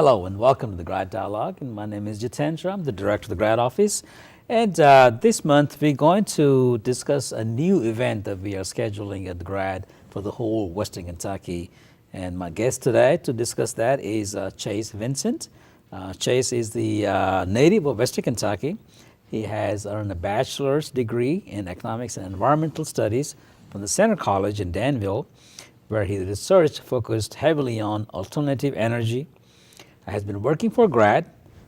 Hello and welcome to the GRADD Dialogue. And my name is Jiten Shah. I'm the director of the GRADD office. And this month we're going to discuss a new event that we are scheduling at the GRADD for the whole Western Kentucky. And my guest today to discuss that is Chase Vincent. Chase is the native of Western Kentucky. He has earned a bachelor's degree in economics and environmental studies from the Center College in Danville, where his research focused heavily on alternative energy. Has been working for GRADD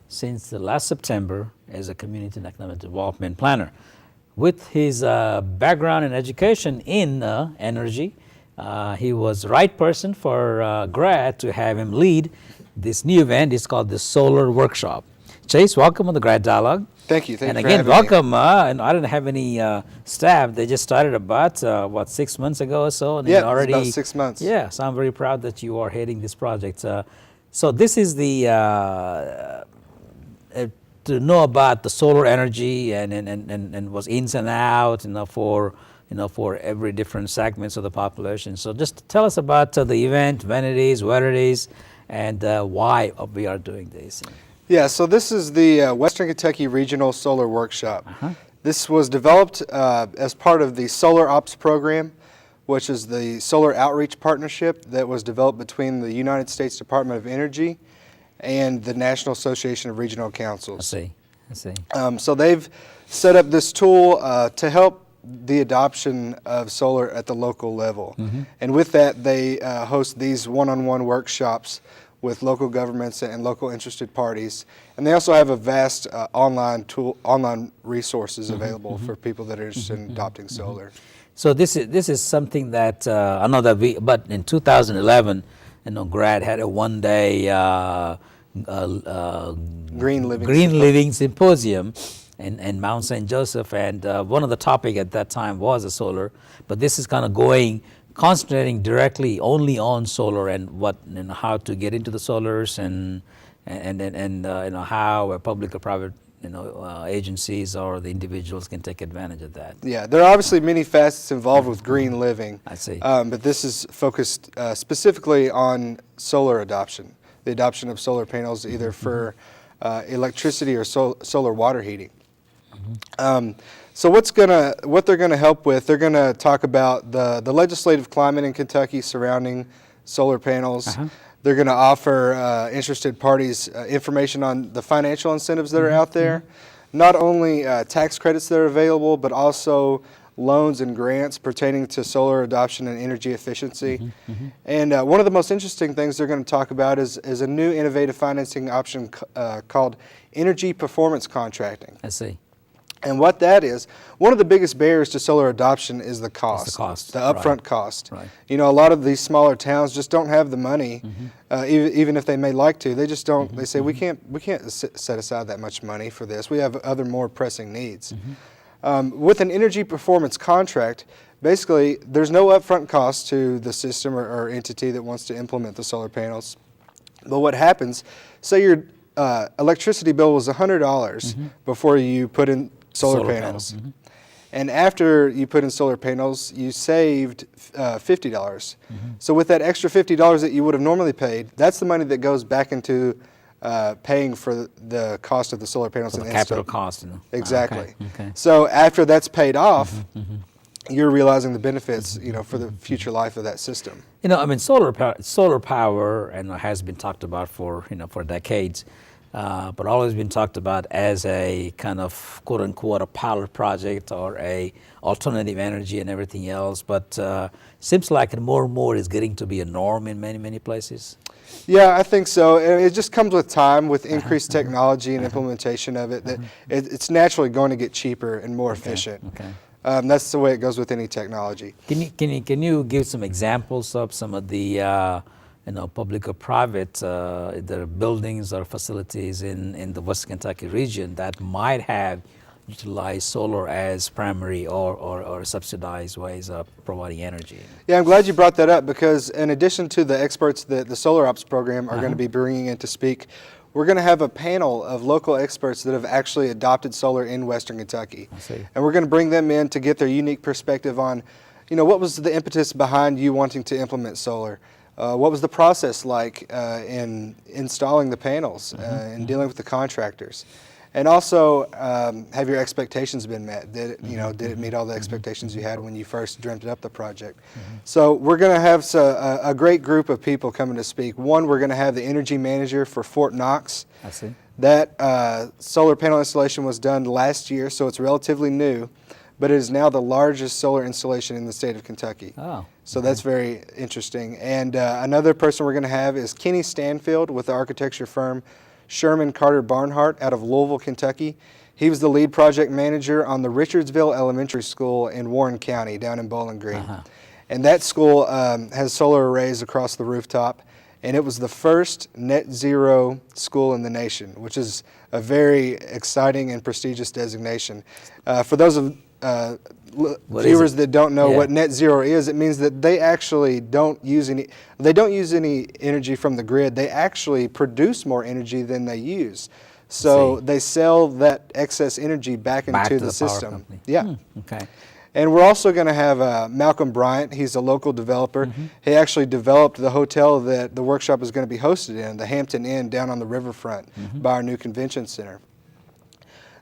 since the last September as a community and economic development planner. With his background and education in energy, he was the right person for GRADD to have him lead this new event. It's called the Solar Workshop. Chase, welcome on the GRADD Dialogue. Thank you. And again, welcome. And I didn't have any staff. They just started about 6 months ago or so. And yeah, already, about 6 months. Yeah, so I'm very proud that you are heading this project. So this is the to know about the solar energy and what's ins and out, for every different segments of the population. So just tell us about the event, when it is, where it is, and why we are doing this. Yeah, so this is the Western Kentucky Regional Solar Workshop. This was developed as part of the Solar Ops program, which is the solar outreach partnership that was developed between the United States Department of Energy and the National Association of Regional Councils. I see. So they've set up this tool to help the adoption of solar at the local level. And with that, they host these one-on-one workshops with local governments and local interested parties. And they also have a vast online resources available for people that are interested in adopting solar. So this is something that I know that but in 2011, GRADD had a one-day Green Living Symposium in Mount St. Joseph, and one of the topic at that time was the solar. But this is kind of concentrating directly only on solar and what how to get into the solars and how a public or private agencies or the individuals can take advantage of that. Yeah, there are obviously many facets involved with green living. I see. But this is focused specifically on solar adoption, the adoption of solar panels either for electricity or solar water heating. So what they're gonna help with, they're gonna talk about the legislative climate in Kentucky surrounding solar panels. They're going to offer interested parties information on the financial incentives that are out there, not only tax credits that are available, but also loans and grants pertaining to solar adoption and energy efficiency. And one of the most interesting things they're going to talk about is a new innovative financing option called energy performance contracting. I see. And what that is, one of the biggest barriers to solar adoption is the cost. It's the cost. The upfront cost. Right. A lot of these smaller towns just don't have the money, even if they may like to. They just don't. They say we can't set aside that much money for this. We have other more pressing needs. With an energy performance contract, basically there's no upfront cost to the system or entity that wants to implement the solar panels. But what happens? Say your electricity bill was $100 before you put in solar panels. And after you put in solar panels, you saved $50. So with that extra $50 that you would have normally paid, that's the money that goes back into paying for the cost of the solar panels. The capital cost. Exactly. Okay. So after that's paid off, you're realizing the benefits, for the future life of that system. Solar power has been talked about for decades. But always been talked about as a kind of quote unquote a pilot project or a alternative energy and everything else. But seems like more and more is getting to be a norm in many places. Yeah, I think so. It just comes with time, with increased technology and implementation of it. That it's naturally going to get cheaper and more efficient. That's the way it goes with any technology. Can you give some examples of some of the public or private either buildings or facilities in the West Kentucky region that might have utilized solar as primary or subsidized ways of providing energy? Yeah, I'm glad you brought that up, because in addition to the experts that the Solar Ops program are going to be bringing in to speak, we're going to have a panel of local experts that have actually adopted solar in Western Kentucky. I see. And we're going to bring them in to get their unique perspective on, what was the impetus behind you wanting to implement solar? what was the process like in installing the panels and dealing with the contractors? And also, have your expectations been met? Did it, did it meet all the expectations you had when you first dreamt up the project? So we're going to have a great group of people coming to speak. One, we're going to have the energy manager for Fort Knox. I see. That solar panel installation was done last year, so it's relatively new, but it is now the largest solar installation in the state of Kentucky. Oh. So that's very interesting. And another person we're going to have is Kenny Stanfield with the architecture firm Sherman Carter Barnhart out of Louisville, Kentucky. He was the lead project manager on the Richardsville Elementary School in Warren County down in Bowling Green. And that school has solar arrays across the rooftop, and it was the first net zero school in the nation, which is a very exciting and prestigious designation. For those of viewers that don't know what net zero is, it means that they actually don't use any energy from the grid. They actually produce more energy than they use. So they sell that excess energy back into the system. Yeah. Okay. And we're also going to have Malcolm Bryant. He's a local developer. He actually developed the hotel that the workshop is going to be hosted in, the Hampton Inn down on the riverfront by our new convention center.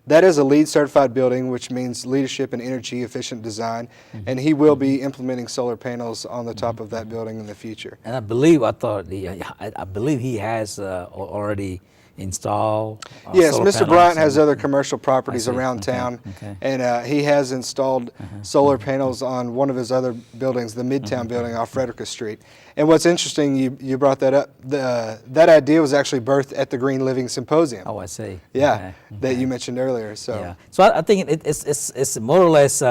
That is a LEED certified building, which means leadership in energy efficient design, and he will be implementing solar panels on the top of that building in the future. And I believe I believe he has already installed. Yes, solar Mr. panels Bryant has other commercial properties I see. around town, Okay. and he has installed solar panels on one of his other buildings, the Midtown building off Frederica Street. And what's interesting, you brought that up, that idea was actually birthed at the Green Living Symposium. Oh, I see. Yeah, Okay. that you mentioned earlier. So Yeah. So I think it's more or less,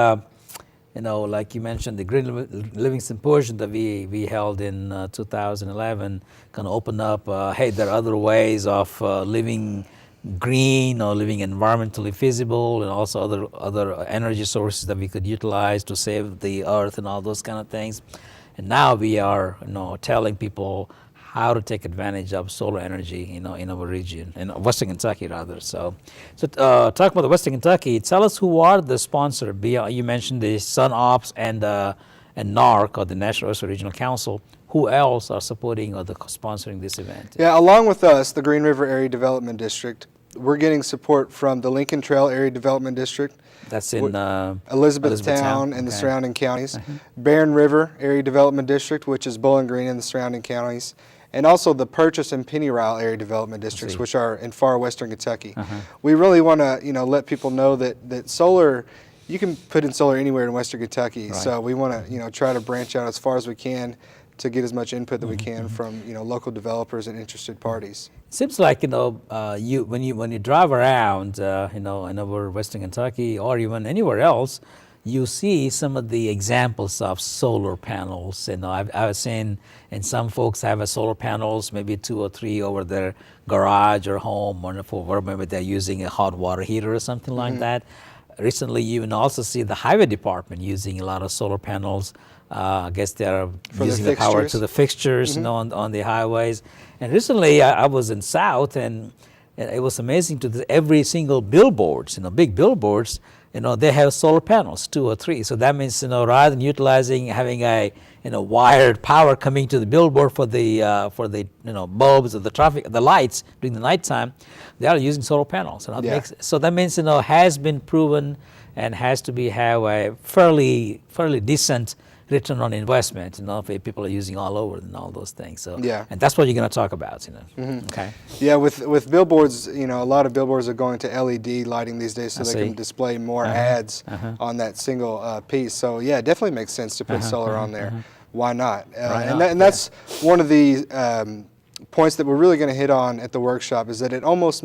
like you mentioned, the Green Living Symposium that we held in 2011 kind of opened up, hey, there are other ways of living green or living environmentally feasible, and also other energy sources that we could utilize to save the earth and all those kind of things. And now we are, telling people how to take advantage of solar energy, in our region, in Western Kentucky rather. So talk about the Western Kentucky. Tell us who are the sponsor. You mentioned the SunOps and NARC, or the National Ocean Regional Council. Who else are supporting or sponsoring this event? yeah, along with us, the Green River Area Development District, we're getting support from the Lincoln Trail Area Development District. That's in Elizabethtown and the surrounding counties. Barron River Area Development District, which is Bowling Green and the surrounding counties. And also the Purchase and Pennyrile Area Development Districts, which are in far western Kentucky. We really want to, let people know that solar, you can put in solar anywhere in western Kentucky. So we want to, try to branch out as far as we can to get as much input that we can from, local developers and interested parties. Seems like when you drive around, in over Western Kentucky or even anywhere else, you see some of the examples of solar panels. I've seen, and some folks have solar panels, maybe 2 or 3 over their garage or home, or maybe they're using a hot water heater or something like that. Recently, you can also see the highway department using a lot of solar panels. I guess they're using the power to the fixtures, on the highways. And recently, I was in South, and it was amazing every single billboards, big billboards, they have solar panels, 2 or 3. So that means, rather than having a wired power coming to the billboard for the bulbs or the lights during the nighttime, they are using solar panels. So that means, has been proven and has to have a fairly decent return on investment, if people are using all over and all those things. So and that's what you're going to talk about, Okay. Yeah, with billboards, a lot of billboards are going to LED lighting these days, so they can display more ads on that single piece. So yeah, it definitely makes sense to put solar on there. Why not? And that's one of the points that we're really going to hit on at the workshop, is that it almost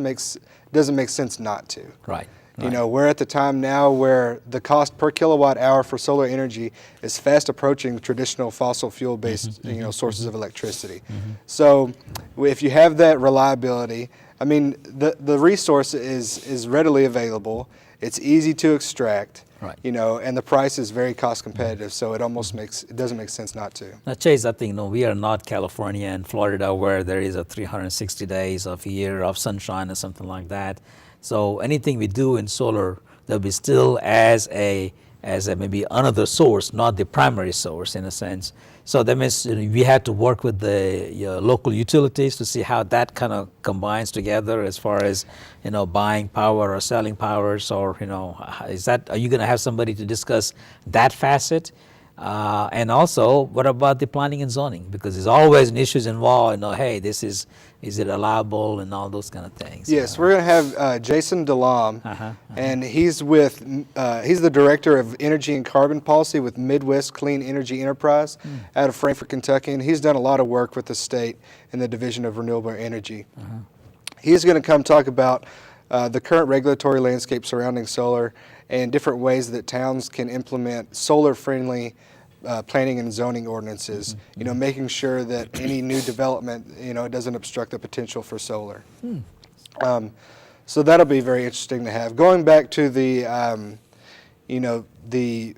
doesn't make sense not to. Right. We're at the time now where the cost per kilowatt hour for solar energy is fast approaching traditional fossil fuel-based, sources of electricity. So if you have that reliability, I mean, the resource is readily available. It's easy to extract. Right. And the price is very cost competitive, so it doesn't make sense not to. Now, Chase, I think we are not California and Florida, where there is a 360 days of a year of sunshine or something like that. So anything we do in solar, there'll be still as maybe another source, not the primary source in a sense. So that means we had to work with the local utilities to see how that kind of combines together as far as buying power or selling powers, or are you going to have somebody to discuss that facet? And also, what about the planning and zoning? Because there's always issues involved. Hey, is it allowable and all those kind of things. Yes, we're going to have Jason DeLam, and he's the director of energy and carbon policy with Midwest Clean Energy Enterprise out of Frankfort, Kentucky, and he's done a lot of work with the state in the Division of Renewable Energy. He's going to come talk about the current regulatory landscape surrounding solar and different ways that towns can implement solar-friendly planning and zoning ordinances, making sure that any new development, it doesn't obstruct the potential for solar. So that'll be very interesting to have. Going back to the, the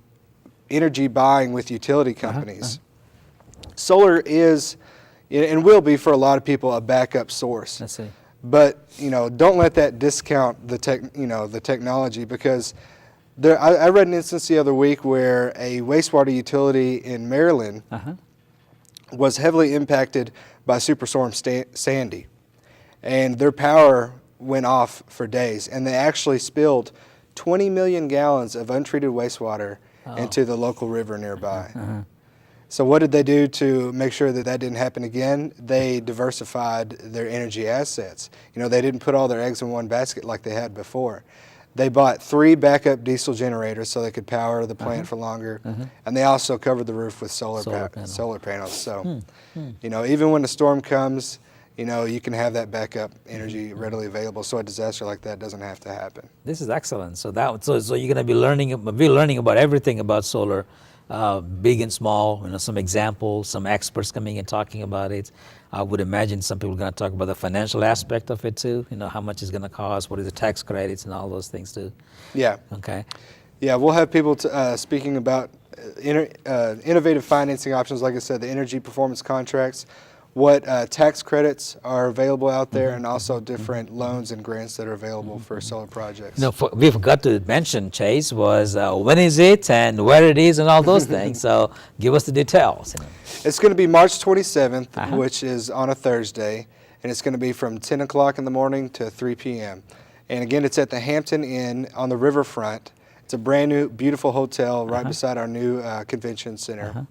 energy buying with utility companies, solar is, and will be for a lot of people, a backup source. I see. But, don't let that discount the the technology, because I read an instance the other week where a wastewater utility in Maryland was heavily impacted by Superstorm Sandy, and their power went off for days, and they actually spilled 20 million gallons of untreated wastewater into the local river nearby. So what did they do to make sure that that didn't happen again? They diversified their energy assets. They didn't put all their eggs in one basket like they had before. They bought 3 backup diesel generators so they could power the plant for longer, and they also covered the roof with solar panels. So, even when a storm comes, you can have that backup energy readily available, so a disaster like that doesn't have to happen. This is excellent. So you're going to be learning about everything about solar, big and small. Some examples, some experts coming and talking about it. I would imagine some people are going to talk about the financial aspect of it too. How much it's going to cost, what are the tax credits, and all those things too. Yeah. Okay. Yeah, we'll have people speaking about innovative financing options. Like I said, the energy performance contracts, what tax credits are available out there, and also different loans and grants that are available for solar projects. We forgot to mention, Chase, was when is it and where it is and all those things. So give us the details. It's going to be March 27th, which is on a Thursday, and it's going to be from 10 o'clock in the morning to 3 p.m. And again, it's at the Hampton Inn on the riverfront. It's a brand new, beautiful hotel right beside our new convention center.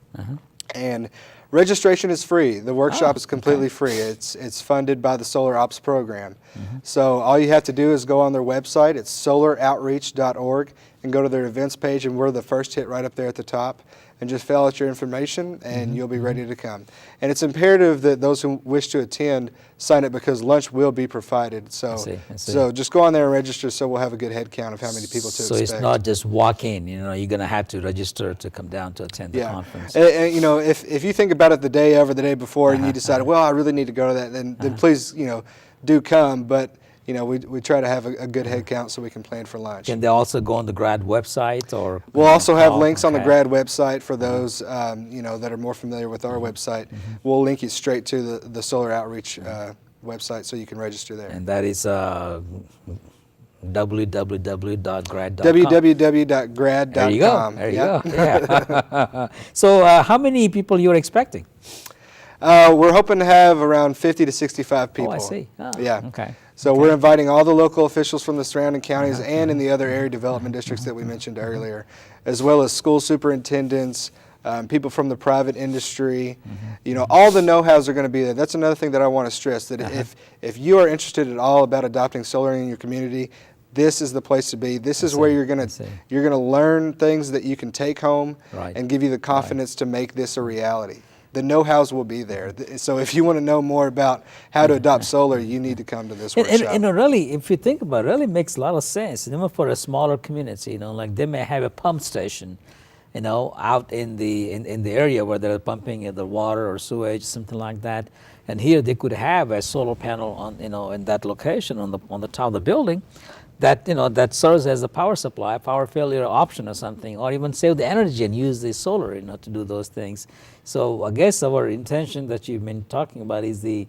And registration is free. The workshop is completely free. It's funded by the Solar Ops program. So all you have to do is go on their website. It's solaroutreach.org, and go to their events page, and we're the first hit right up there at the top. And just fill out your information, and you'll be ready to come. And it's imperative that those who wish to attend sign up, because lunch will be provided. So, I see. So just go on there and register, so we'll have a good head count of how many people to expect. So it's not just walk in. You're going to have to register to come down to attend the conference. And, if you think about it the day of or the day before, and you decide, well, I really need to go to that, then please, do come. But we try to have a good head count so we can plan for lunch. Can they also go on the GRADD website? Or we'll also have links on the GRADD website for those that are more familiar with our website. We'll link you straight to the Solar Outreach website, so you can register there. And that is www.gradd.com. www.gradd.com. There you go. Yeah. So how many people you're expecting? We're hoping to have around 50 to 65 people. Oh, I see. Yeah. Okay. So we're inviting all the local officials from the surrounding counties and in the other area development districts that we mentioned earlier, as well as school superintendents, people from the private industry. All the know-hows are going to be there. That's another thing that I want to stress, that if you are interested at all about adopting solar in your community, this is the place to be. This is where you're going to learn things that you can take home and give you the confidence to make this a reality. The know-hows will be there. So if you want to know more about how to adopt solar, you need to come to this workshop. And really, if you think about it, really makes a lot of sense. Even for a smaller community, like they may have a pump station, out in the area where they're pumping the water or sewage, something like that. And here they could have a solar panel on, in that location on the top of the building, that that serves as a power supply, power failure option or something, or even save the energy and use the solar, to do those things. So I guess our intention that you've been talking about is the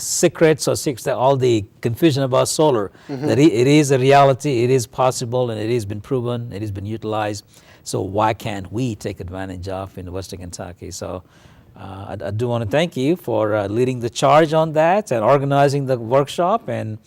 secrets, all the confusion about solar, that it is a reality, it is possible, and it has been proven, it has been utilized. So why can't we take advantage of in Western Kentucky? So I do want to thank you for leading the charge on that and organizing the workshop, and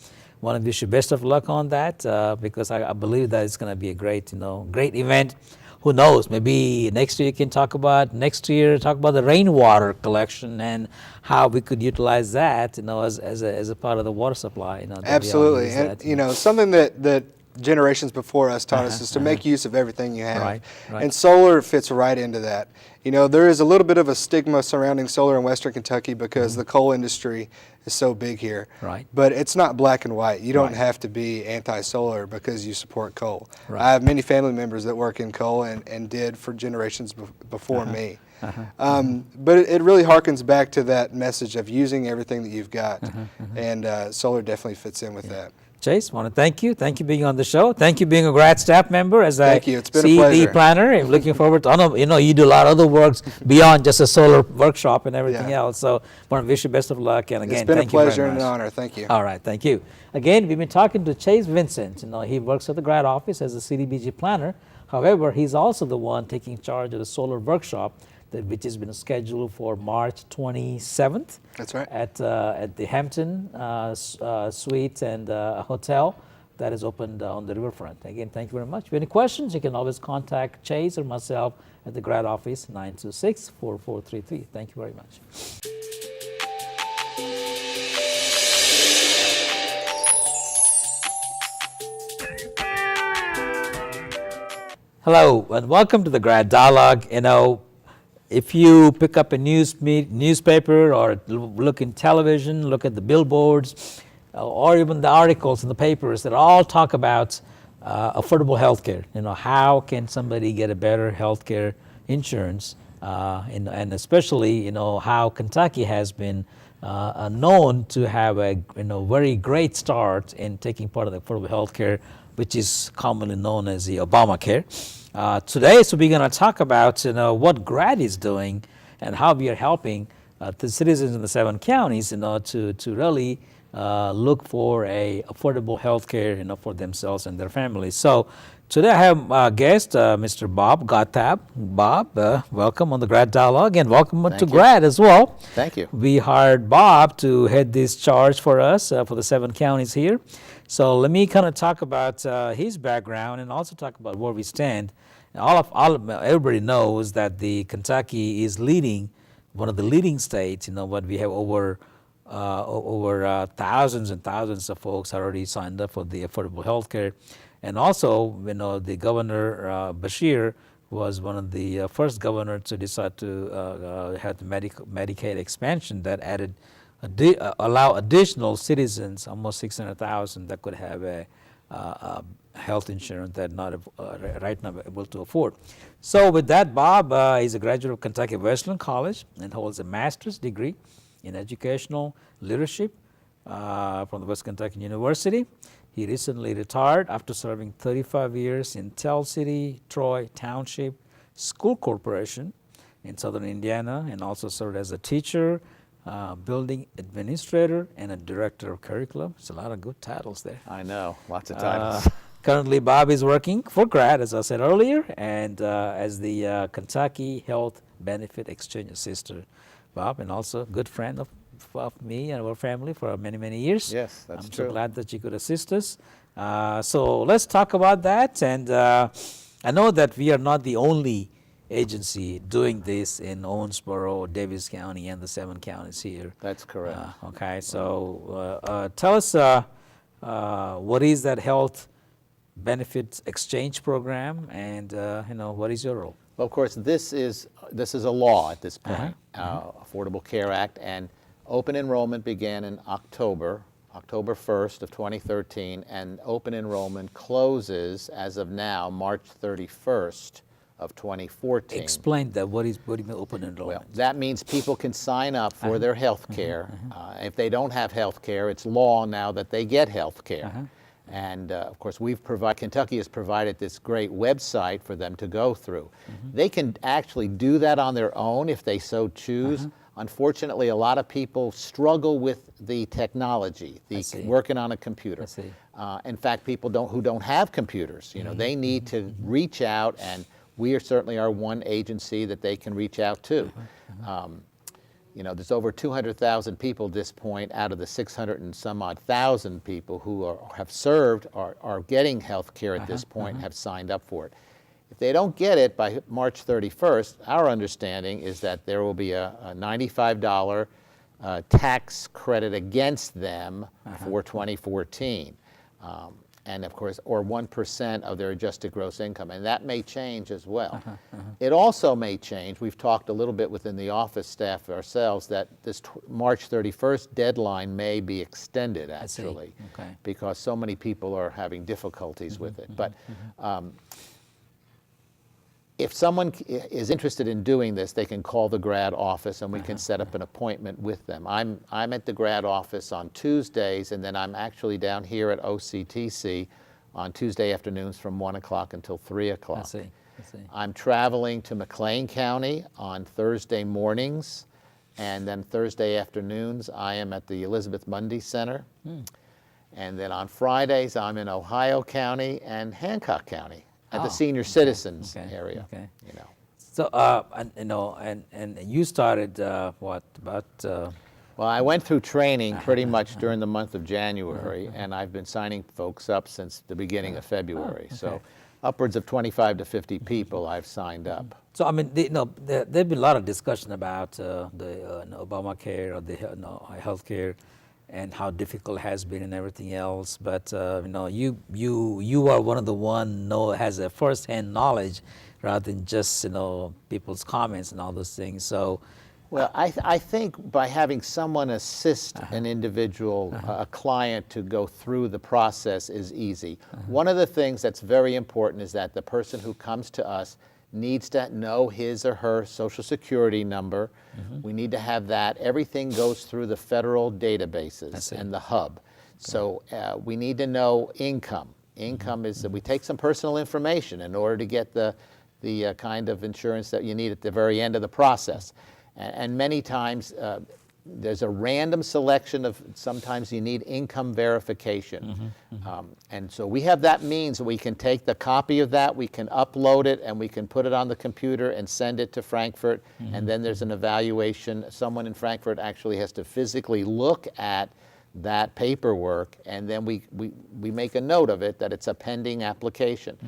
want to wish you best of luck on that because I believe that it's going to be a great, great event. Who knows? Maybe next year you can talk about the rainwater collection and how we could utilize that, as a part of the water supply. That we all Absolutely, use and that. something that generations before us taught us is to make use of everything you have. Right. And solar fits right into that. There is a little bit of a stigma surrounding solar in Western Kentucky because the coal industry is so big here. Right. But it's not black and white. You don't Right. have to be anti-solar because you support coal. Right. I have many family members that work in coal and did for generations before me. But it really harkens back to that message of using everything that you've got, and solar definitely fits in with that. Chase, want to thank you. Thank you being on the show. Thank you being a GRADD staff member as Thank I you. It's been a CED pleasure. planner. I'm looking forward to, I know, you do a lot of other works beyond just a solar workshop and everything Yeah. else. So want to wish you best of luck. And again, It's been a thank you very pleasure and much. an honor. Thank you. All right, thank you. Again, we've been talking to Chase Vincent. He works at the GRADD office as a CDBG planner. However, he's also the one taking charge of the solar workshop, which has been scheduled for March 27th. That's right. At the Hampton Suite and Hotel that is opened on the riverfront. Again, thank you very much. If you have any questions, you can always contact Chase or myself at the GRADD office, 926-4433. Thank you very much. Hello, and welcome to the GRADD Dialogue. If you pick up a newspaper or look in television, look at the billboards, or even the articles in the papers that all talk about affordable health care. How can somebody get a better health care insurance? And especially, how Kentucky has been known to have a very great start in taking part of the affordable health care, which is commonly known as the Obamacare. Today, so we're going to talk about what GRADD is doing and how we are helping the citizens in the 7 counties to really look for a affordable health care for themselves and their families. So today I have a guest, Mr. Bob Godthaab. Bob, welcome on the GRADD Dialogue, and welcome to GRADD as well. Thank you. We hired Bob to head this charge for us for the 7 counties here. So let me kind of talk about his background and also talk about where we stand. Everybody knows that the Kentucky is one of the leading states. What we have over thousands and thousands of folks already signed up for the affordable health care. And also, the Governor Beshear was one of the first governors to decide to have the Medicaid expansion that added, allow additional citizens, almost 600,000, that could have a health insurance that not right now able to afford. So with that, Bob is a graduate of Kentucky Wesleyan College and holds a master's degree in educational leadership from the West Kentucky University. He recently retired after serving 35 years in Tell City, Troy Township School Corporation in southern Indiana, and also served as a teacher, building administrator, and a director of curriculum. It's a lot of good titles there. I know, lots of titles. Currently, Bob is working for GRADD, as I said earlier, and as the Kentucky Health Benefit Exchange Assistant. Bob, and also a good friend of me and our family for many, many years. Yes, that's I'm true. so glad that you could assist us. So let's talk about that. And I know that we are not the only agency doing this in Owensboro, Davis County, and the 7 counties here. That's correct. Okay, so tell us what is that health benefits exchange program, and what is your role? Well, of course, this is a law at this point, Affordable Care Act, and open enrollment began in October 1st of 2013, and open enrollment closes as of now, March 31st of 2014. Explain that. What do you mean open enrollment? Well, that means people can sign up for their health care. If they don't have health care, it's law now that they get health care. And of course, Kentucky has provided this great website for them to go through. They can actually do that on their own if they so choose. Unfortunately, a lot of people struggle with the technology, working on a computer. In fact, people who don't have computers, they need to reach out and we are certainly are one agency that they can reach out to. You know, there's over 200,000 people at this point out of the 600 and some odd thousand people who have served, are getting health care at this point, and have signed up for it. If they don't get it by March 31st, our understanding is that there will be a $95 tax credit against them for 2014. And of course, or 1% of their adjusted gross income, and that may change as well. It also may change, we've talked a little bit within the office staff ourselves, that this March 31st deadline may be extended actually, because so many people are having difficulties with it. But if someone is interested in doing this, they can call the GRADD office and we can set up an appointment with them. I'm at the GRADD office on Tuesdays, and then I'm actually down here at OCTC on Tuesday afternoons from 1 o'clock until 3 o'clock. I see. I'm traveling to McLean County on Thursday mornings, and then Thursday afternoons I am at the Elizabeth Mundy Center. And then on Fridays I'm in Ohio County and Hancock County at the senior citizens area. You know. So, and, you know, and you started what about? Well, I went through training pretty much during the month of January, and I've been signing folks up since the beginning of February. So, upwards of 25 to 50 people I've signed up. So, I mean, there've been a lot of discussion about the Obamacare or the healthcare, and how difficult it has been and everything else. But you know, you are one of the one has a first-hand knowledge rather than just people's comments and all those things. So, well, I think by having someone assist an individual, a client, to go through the process is easy. One of the things that's very important is that the person who comes to us needs to know his or her Social Security number. We need to have that. Everything goes through the federal databases and the hub. So we need to know income. Income is that we take some personal information in order to get the kind of insurance that you need at the very end of the process. And many times there's a random selection of, sometimes you need income verification. And so we have that means that we can take the copy of that, we can upload it, and we can put it on the computer and send it to Frankfurt. And then there's an evaluation. Someone in Frankfurt actually has to physically look at that paperwork, and then we make a note of it that it's a pending application.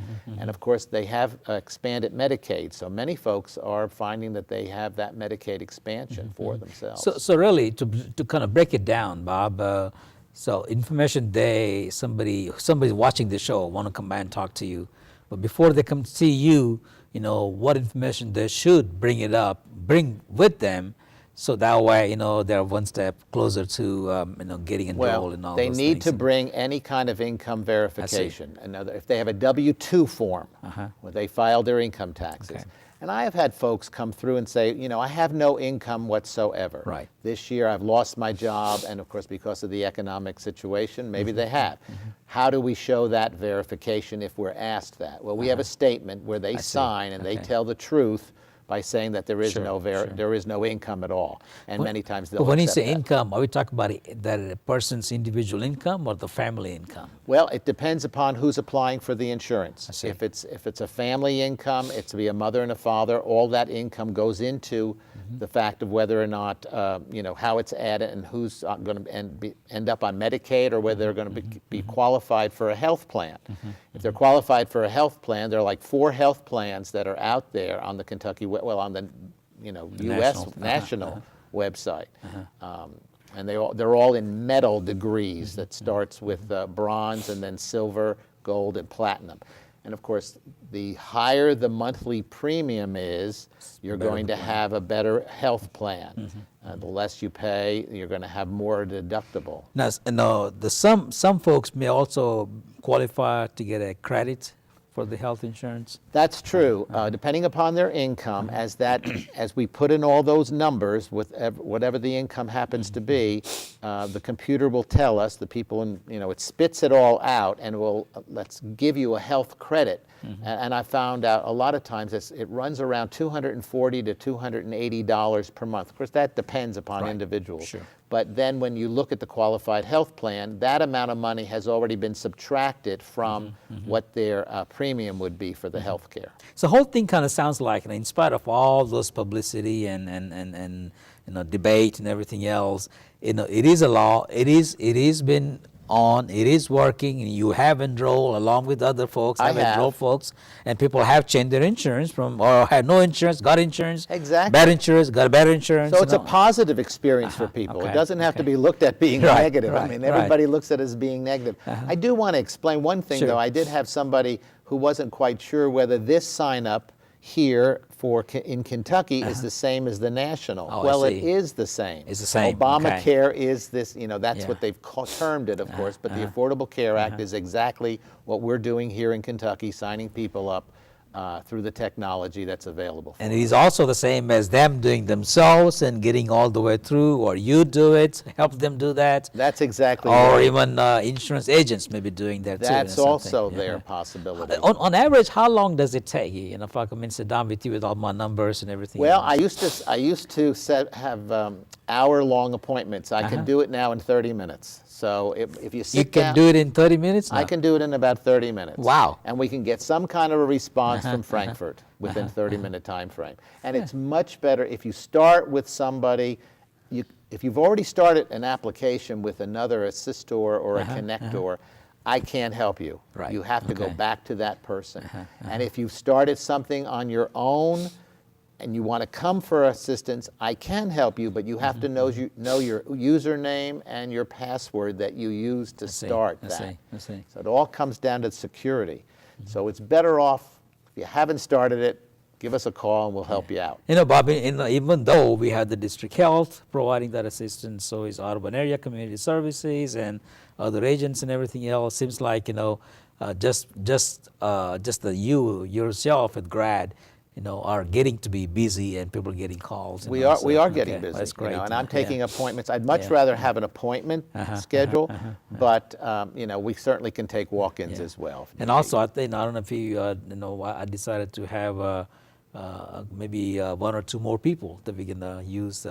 And of course they have expanded Medicaid, so many folks are finding that they have that Medicaid expansion for themselves. So really, to kind of break it down, Bob, so information day, somebody's watching the show, want to come by and talk to you, but before they come to see you, what information they should bring with them, so that way, they're one step closer to, getting enrolled in all those things. They need to bring any kind of income verification. Another, if they have a W-2 form where they file their income taxes. And I have had folks come through and say, I have no income whatsoever. Right. This year I've lost my job, and of course because of the economic situation, maybe they have. How do we show that verification if we're asked that? Well, we have a statement where they sign and they tell the truth by saying that there is there is no income at all, and many times they'll. But when you say that. income, are we talking about that a person's individual income or the family income? Well, it depends upon who's applying for the insurance. If it's a family income, it's to be a mother and a father. All that income goes into the fact of whether or not how it's added and who's going to end up on Medicaid, or whether they're going to be qualified for a health plan. If they're qualified for a health plan, there are like 4 health plans that are out there on the Kentucky, on the U.S. national website, and they're all in medal degrees that starts with bronze and then silver, gold, and platinum. And of course, the higher the monthly premium is, you're going to have a better health plan. The less you pay, you're going to have more deductible. Now, some folks may also qualify to get a credit for the health insurance. That's true. Depending upon their income, as we put in all those numbers, with whatever the income happens to be, the computer will tell us, the people, it spits it all out and will let's give you a health credit. And I found out a lot of times it runs around $240 to $280 per month. Of course, that depends upon individuals. But then when you look at the qualified health plan, that amount of money has already been subtracted from what their premium premium would be for the health care. So the whole thing kind of sounds like, in spite of all those publicity and debate and everything else, it is a law. It is been on. It is working. And you have enrolled along with other folks. I have. Enrolled folks, and people have changed their insurance from or had no insurance, got insurance. Exactly. Bad insurance, got better insurance. So it's a positive experience for people. Okay, It doesn't have to okay. be looked at being Right, negative. I right, mean, right. everybody looks at it as being negative. I do want to explain one thing, Sure. though. I did have somebody who wasn't quite sure whether this sign-up here in Kentucky is the same as the national. Oh, I Well, it see. is the same. It's the same, Obamacare is this, that's Yeah. what they've termed it, of course, but the Affordable Care Act is exactly what we're doing here in Kentucky, signing people up through the technology that's available. And it is also the same as them doing themselves and getting all the way through, or you do it, help them do that. That's exactly Or right. even insurance agents may be doing that too. That's or something. also Yeah. their possibility. On average, how long does it take? If I come in, sit down with you with all my numbers and everything. Well, else? I used to have hour-long appointments. I can do it now in 30 minutes. So if you sit You can down, do it in 30 minutes? I No. can do it in about 30 minutes. Wow. And we can get some kind of a response from Frankfurt within 30-minute time frame. And it's much better if you start with somebody. If you've already started an application with another assistor or a connector, I can't help you. Right, You have to go okay. back to that person. And if you've started something on your own and you want to come for assistance, I can help you, but you have to know your username and your password that you use to start that. I see. So it all comes down to security. So it's better off, if you haven't started it, give us a call and we'll help you out. Bob, even though we have the district health providing that assistance, so is urban area community services and other agents and everything else, seems like, just you yourself at GRADD, are getting to be busy and people are getting calls. We are getting busy. That's great. And I'm taking Yeah. appointments. I'd much Yeah. rather have an appointment schedule, but we certainly can take walk-ins Yeah. as well. And also, I think, I don't know if you, I decided to have maybe one or two more people that we can use,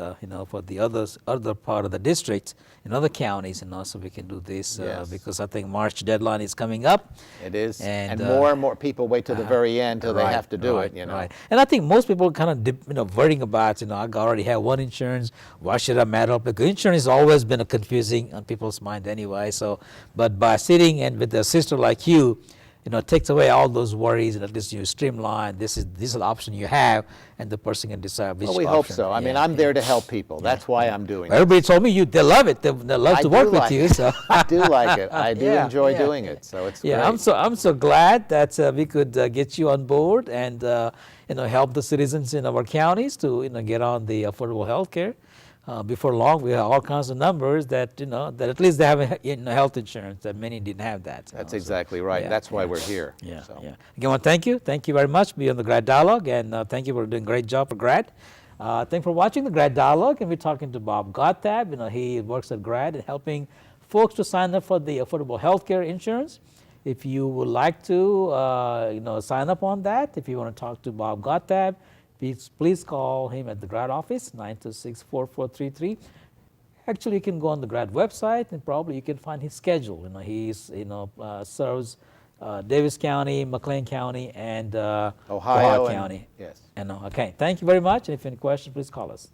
for the other part of the district in other counties, so we can do this Yes. because I think March deadline is coming up. It is. And, And more people wait till the very end till they Right, have to do right, it, Right. And I think most people kind of, worrying about, I already have one insurance. Why should I matter up? Because insurance has always been a confusing on people's mind anyway. So, but by sitting and with a sister like you, it takes away all those worries, and at least you streamline. This is the option you have, and the person can decide which Well, we option. hope so. I mean, I'm there to help people. That's why I'm doing it. Everybody told me they love it. They love I to do work with like you. it. So I do like it. I do Yeah, enjoy yeah. doing it. So it's yeah, great. I'm so glad that we could get you on board and help the citizens in our counties to get on the affordable health care. Before long, we have all kinds of numbers that that at least they have health insurance. That many didn't have that. That's So, exactly right. yeah, That's why yeah. we're here. Yeah, So. yeah. Again, well, thank you. Thank you very much. Be on the GRADD Dialogue, and thank you for doing a great job for GRADD. Thank you for watching the GRADD Dialogue, and we're talking to Bob Godthaab. He works at GRADD and helping folks to sign up for the affordable health care insurance. If you would like to, sign up on that, if you want to talk to Bob Godthaab, please call him at the GRADD office, 926-4433. Actually, you can go on the GRADD website and probably you can find his schedule. He's serves Davis County, McLean County, and Ohio and- County. yes. Okay. Thank you very much. And if you have any questions, please call us.